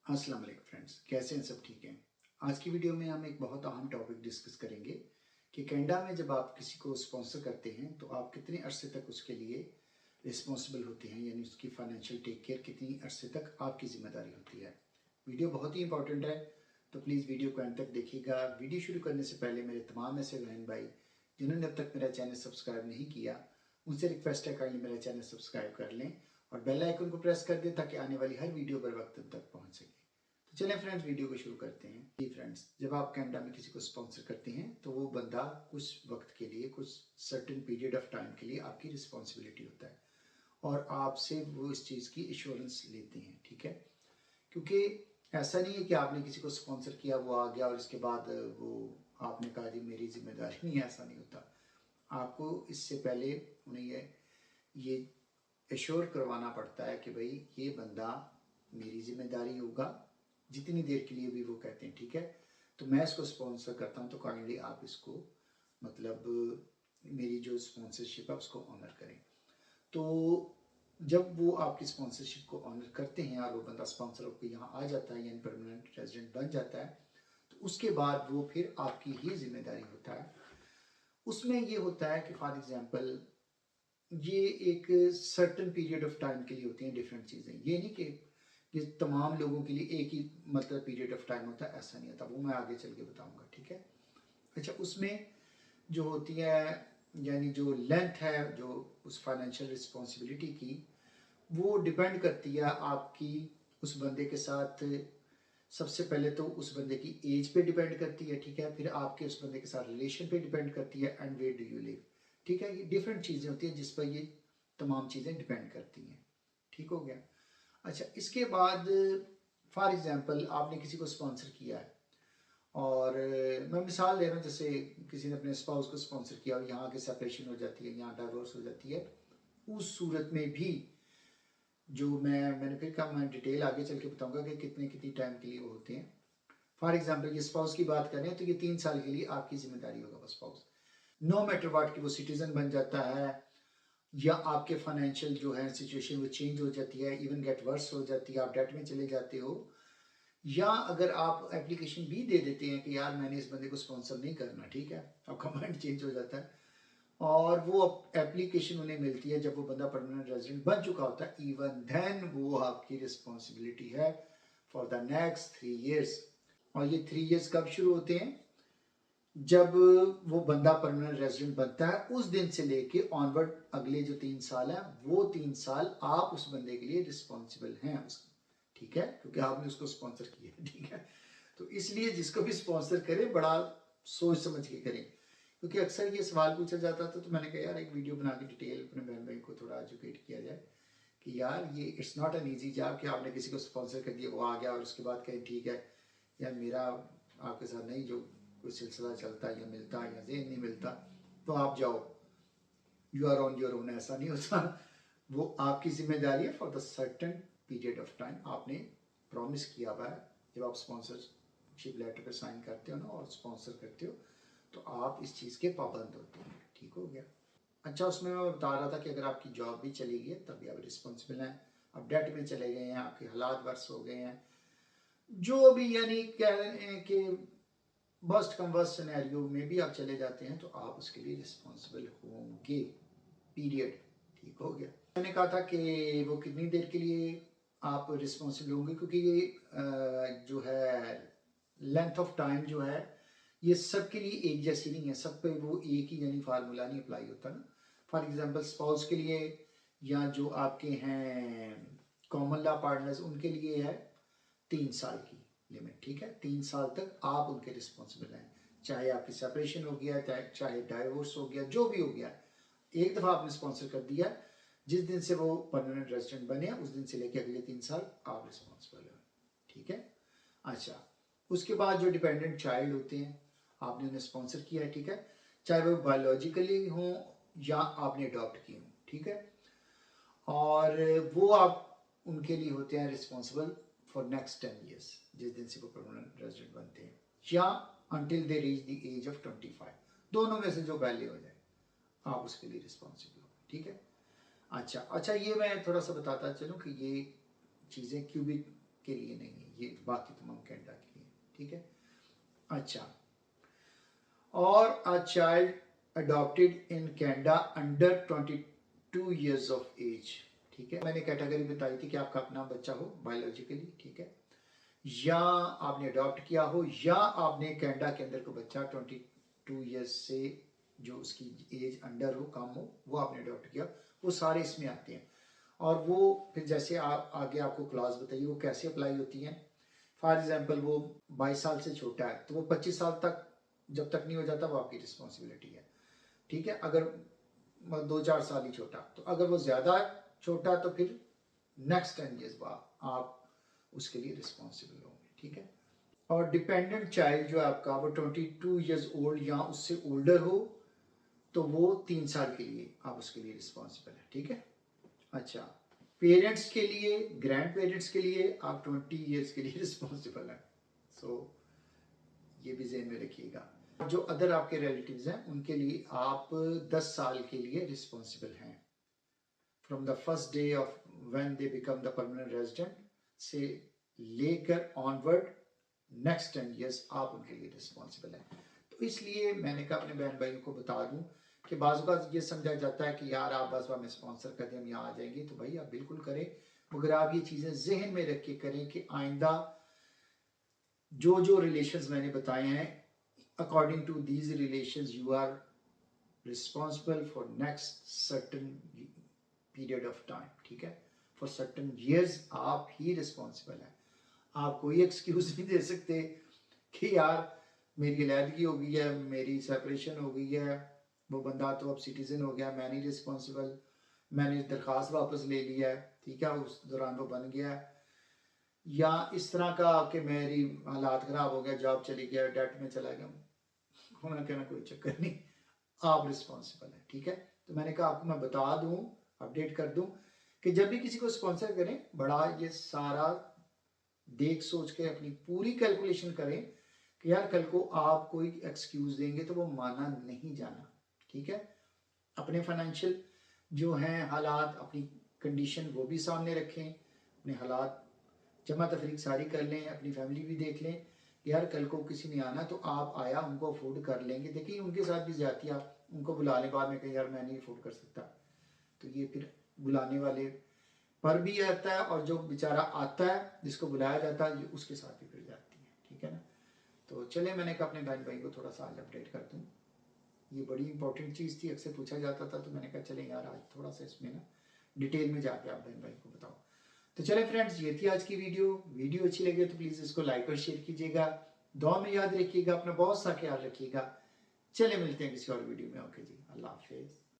अस्सलाम वालेकुम फ्रेंड्स, कैसे हैं सब? ठीक हैं। आज की वीडियो में हम एक बहुत अहम टॉपिक डिस्कस करेंगे कि कनाडा में जब आप किसी को स्पॉन्सर करते हैं तो आप कितने अरसे तक उसके लिए रिस्पॉन्सिबल होते हैं, यानी उसकी फाइनेंशियल टेक केयर कितनी अरसे तक आपकी जिम्मेदारी होती है। वीडियो बहुत ही इंपॉर्टेंट है, तो प्लीज़ वीडियो को एंड तक देखिएगा। वीडियो शुरू करने से पहले मेरे तमाम ऐसे बहन भाई जिन्होंने अब तक मेरा चैनल सब्सक्राइब नहीं किया, उनसे रिक्वेस्ट है काइंडली मेरा चैनल सब्सक्राइब कर लें और बेल आइकन को प्रेस कर दें ताकि आने वाली हर वीडियो बर वक्त तक पहुंच सके। तो चलें फ्रेंड्स, वीडियो को शुरू करते हैं। जी फ्रेंड्स, जब आप कनाडा में किसी को स्पॉन्सर करते हैं तो वो बंदा कुछ वक्त के लिए, कुछ सर्टेन पीरियड ऑफ टाइम के लिए आपकी रिस्पॉन्सिबिलिटी होता है और आपसे वो इस चीज़ की इंश्योरेंस लेते हैं, ठीक है। क्योंकि ऐसा नहीं है कि आपने किसी को स्पॉन्सर किया, वो आ गया और इसके बाद वो आपने कहा जी मेरी जिम्मेदारी नहीं है, ऐसा नहीं होता। आपको इससे पहले उन्हें ये एश्योर करवाना पड़ता है कि भाई ये बंदा मेरी जिम्मेदारी होगा जितनी देर के लिए भी वो कहते हैं, ठीक है। तो मैं इसको स्पॉन्सर करता हूँ, तो काइंडली आप इसको मतलब मेरी जो स्पॉन्सरशिप है उसको ऑनर करें। तो जब वो आपकी स्पॉन्सरशिप को ऑनर करते हैं और वो बंदा स्पॉन्सर होकर यहाँ आ जाता है यानी परमानेंट रेजिडेंट बन जाता है, तो उसके बाद वो फिर आपकी ही जिम्मेदारी होता है। उसमें ये होता है कि फॉर एग्जांपल ये एक सर्टेन पीरियड ऑफ टाइम के लिए होती हैं डिफरेंट चीज़ें। ये नहीं कि तमाम लोगों के लिए एक ही मतलब पीरियड ऑफ टाइम होता है, ऐसा नहीं होता। वो मैं आगे चल के बताऊँगा, ठीक है। अच्छा, उसमें जो होती है यानी जो लेंथ है जो उस फाइनेंशियल रिस्पॉन्सिबिलिटी की, वो डिपेंड करती है आपकी उस बंदे के साथ। सबसे पहले तो उस बंदे की एज पे डिपेंड करती है, ठीक है। फिर आपके उस बंदे के साथ रिलेशन पे डिपेंड करती है and where do you live, ठीक है। ये डिफरेंट चीज़ें होती हैं जिस पर ये तमाम चीज़ें डिपेंड करती हैं, ठीक हो गया। अच्छा, इसके बाद फॉर एग्जांपल आपने किसी को स्पॉन्सर किया है और मैं मिसाल दे रहा हूँ, जैसे किसी ने अपने स्पाउस को स्पॉन्सर किया और यहाँ के सेपरेशन हो जाती है, यहाँ डाइवोर्स हो जाती है, उस सूरत में भी जो मैंने फिर कहा, मैं डिटेल आगे चल के बताऊंगा कि कितनी टाइम के लिए वो होते हैं। फॉर एग्जाम्पल ये स्पाउस की बात करें तो ये 3 साल के लिए आपकी जिम्मेदारी होगा वो स्पाउस, नो मैटर वाट कि वो सिटीजन बन जाता है या आपके फाइनेंशियल जो है सिचुएशन वो चेंज हो जाती है, इवन गेट वर्स हो जाती है, आप डेट में चले जाते हो, या अगर आप एप्लीकेशन भी दे देते हैं कि यार मैंने इस बंदे को स्पॉन्सर नहीं करना, ठीक है, आपका माइंड चेंज हो जाता है और वो एप्लीकेशन उन्हें मिलती है जब वो बंदा परमानेंट रेजिडेंट बन चुका होता है, इवन देन वो आपकी रिस्पॉन्सिबिलिटी है फॉर द नेक्स्ट 3 years। और ये 3 years कब शुरू होते हैं? जब वो बंदा परमानेंट रेजिडेंट बनता है उस दिन से लेके ऑनवर्ड अगले जो 3 साल है, वो 3 साल आप उस बंदे के लिए रिस्पॉन्सिबल हैं उसकी, ठीक है, क्योंकि आपने उसको स्पॉन्सर किया है, ठीक है। तो इसलिए जिसको भी स्पॉन्सर करें बड़ा सोच समझ के करें, क्योंकि अक्सर ये सवाल पूछा जाता था, तो मैंने कहा यार एक वीडियो बना के डिटेल अपने बहन भाई को थोड़ा एजुकेट किया जाए कि यार ये it's not an easy job कि आपने किसी को स्पॉन्सर कर दिया, वो आ गया और उसके बाद कहें ठीक है यार मेरा आपके साथ नहीं जो कोई सिलसिला चलता या मिलता या जेन नहीं मिलता तो आप जाओ, you are on your own, ऐसा नहीं होता। वो आपकी जिम्मेदारी है for the certain period of time, आपने प्रॉमिस किया हुआ है। जब आप स्पॉन्सरशिप लेटर पे साइन करते हो ना और स्पॉन्सर करते हो तो आप इस चीज़ के पाबंद होते हैं, ठीक हो गया। अच्छा, उसमें मैं बता रहा था कि अगर आपकी जॉब भी चली गई है तब भी आप रिस्पॉन्सिबल हैं, आप डेट में चले गए हैं, आपके हालात वर्स हो गए हैं, जो भी यानी कह रहे हैं कि वर्स्ट कम वर्स्ट सिनेरियो में भी आप चले जाते हैं तो आप उसके लिए रिस्पॉन्सिबल होंगे, पीरियड, ठीक हो गया। मैंने कहा था कि वो कितनी देर के लिए आप रिस्पॉन्सिबल होंगे, क्योंकि ये जो है लेंथ ऑफ टाइम जो है ये सबके लिए एक जैसी नहीं है, सब पे वो एक ही यानी फार्मूला नहीं अप्लाई होता ना। फॉर एग्जांपल स्पाउस के लिए या जो आपके हैं कॉमन लॉ पार्टनर्स उनके लिए है 3 साल की लिमिट, ठीक है। 3 साल तक आप उनके रिस्पॉन्सिबल हैं, चाहे आपकी सेपरेशन हो गया, चाहे डाइवोर्स हो गया, जो भी हो गया, एक दफ़ा आपने स्पॉन्सर कर दिया, जिस दिन से वो परमानेंट रेजिडेंट बने उस दिन से लेकर अगले 3 साल आप रिस्पॉन्सिबल हैं, ठीक है। अच्छा, उसके बाद जो डिपेंडेंट चाइल्ड होते हैं आपने उन्हें स्पॉन्सर किया है, ठीक है, चाहे वो बायोलॉजिकली हों या आपने अडॉप्ट किए हों, ठीक है, और वो आप उनके लिए होते हैं रिस्पॉन्सिबल फॉर नेक्स्ट 10 years, जिस दिन से वो परमानेंट रेजिडेंट बनते हैं या until they reach the age of 25, दोनों में से जो पहले हो जाए आप उसके लिए रिस्पॉन्सिबल हो, ठीक है। अच्छा, ये मैं थोड़ा सा बताता चलूँ कि ये चीज़ें क्यूबिक के लिए नहीं है, ये बाकी तमाम कनाडा के लिए, ठीक है। अच्छा, और a child adopted in Canada under 22 years of age, ठीक है। मैंने कैटेगरी बताई थी कि आपका अपना बच्चा हो बायोलॉजिकली, ठीक है, या आपने अडॉप्ट किया हो, या आपने कनाडा के अंदर को बच्चा 22 ईयर्स से जो उसकी एज अंडर हो, कम हो, वो आपने अडॉप्ट किया, वो सारे इसमें आते हैं। और वो फिर जैसे आप आगे आपको क्लास बताइए वो कैसे अप्लाई होती हैं। फॉर एग्जांपल वो 22 साल से छोटा है तो वो 25 साल तक जब तक नहीं हो जाता वो आपकी रिस्पॉन्सिबिलिटी है, ठीक है। अगर 2-4 साल ही छोटा, तो अगर वो ज़्यादा छोटा तो फिर नेक्स्ट 10 ईयर्स बाद आप उसके लिए रिस्पॉन्सिबल होंगे, ठीक है। और डिपेंडेंट चाइल्ड जो है आपका वो 22 ईयर्स ओल्ड या उससे ओल्डर हो तो वो 3 साल के लिए आप उसके लिए रिस्पॉन्सिबल है, ठीक है। अच्छा, पेरेंट्स के लिए, ग्रैंड पेरेंट्स के लिए आप 20 ईयर्स के लिए रिस्पॉन्सिबल हैं। सो ये भी ज़हन में रखिएगा। जो अदर आपके रिलेटिव्स हैं उनके लिए आप 10 साल के लिए रिस्पॉन्सिबल हैं। From the first day of when they become the permanent resident से लेकर ऑनवर्ड नेक्स्ट 10 ईयर्स आप उनके लिए रिस्पॉन्सिबल हैं। तो इसलिए मैंने कहा अपने बहन भाइयों को बता दूं कि बाज़ औक़ात ये समझा जाता है कि यार आप बस हमें स्पॉन्सर कर दें हम यहाँ आ जाएंगे, तो भाई आप बिल्कुल करें, मगर आप ये चीज़ें जहन में रख के करें कि आइंदा जो जो रिलेशंस मैंने बताए हैं, according to these relations you are responsible for next certain period of time, ठीक है। फॉर सर्टन ईयर्स आप ही रिस्पॉन्सिबल हैं। आप कोई एक्सक्यूज नहीं दे सकते कि यार मेरी अलहदगी हो गई है, मेरी सेपरेशन हो गई है, वो बंदा तो अब सिटीजन हो गया, मैं नहीं रिस्पॉन्सिबल, मैंने दरख्वास्त वापस ले लिया है, ठीक है, उस दौरान वो बन गया, या इस तरह का कि मेरी हालात ख़राब हो गया, जॉब चली गया, डेट में चला गया, उन्होंने कहना कोई चक्कर नहीं, आप रिस्पॉन्सिबल हैं, ठीक है। तो मैंने कहा आपको मैं बता दूं, अपडेट कर दूं कि जब भी किसी को स्पॉन्सर करें बड़ा ये सारा देख सोच के अपनी पूरी कैलकुलेशन करें कि यार कल को आप कोई एक्सक्यूज देंगे तो वो माना नहीं जाना, ठीक है। अपने फाइनेंशियल जो हैं हालात, अपनी कंडीशन वो भी सामने रखें, अपने हालात जमा तफरीक सारी कर लें, अपनी फैमिली भी देख लें, यार कल को किसी ने आना तो आप आया उनको अफोर्ड कर लेंगे। देखिए उनके साथ भी ज्यादती, आप उनको बुला लें बाद में कहें यार मैं नहीं अफोर्ड कर सकता, तो ये फिर बुलाने वाले पर भी आता है और जो बेचारा आता है जिसको बुलाया जाता है ये उसके साथ भी फिर जाती है, ठीक है ना। तो चले मैंने कहा अपने बहन भाई को थोड़ा सा आज अपडेट कर दूँ, ये बड़ी इंपॉर्टेंट चीज़ थी, अक्सर पूछा जाता था, तो मैंने कहा चले यार आज थोड़ा सा इसमें ना डिटेल में जाके आप बहन भाई को बताओ। तो चले फ्रेंड्स ये थी आज की वीडियो अच्छी लगे तो प्लीज़ इसको लाइक और शेयर कीजिएगा, दुआ में याद रखिएगा, अपना बहुत सा ख्याल रखिएगा। चले मिलते हैं किसी और वीडियो में, ओके जी, अल्लाह हाफिज़।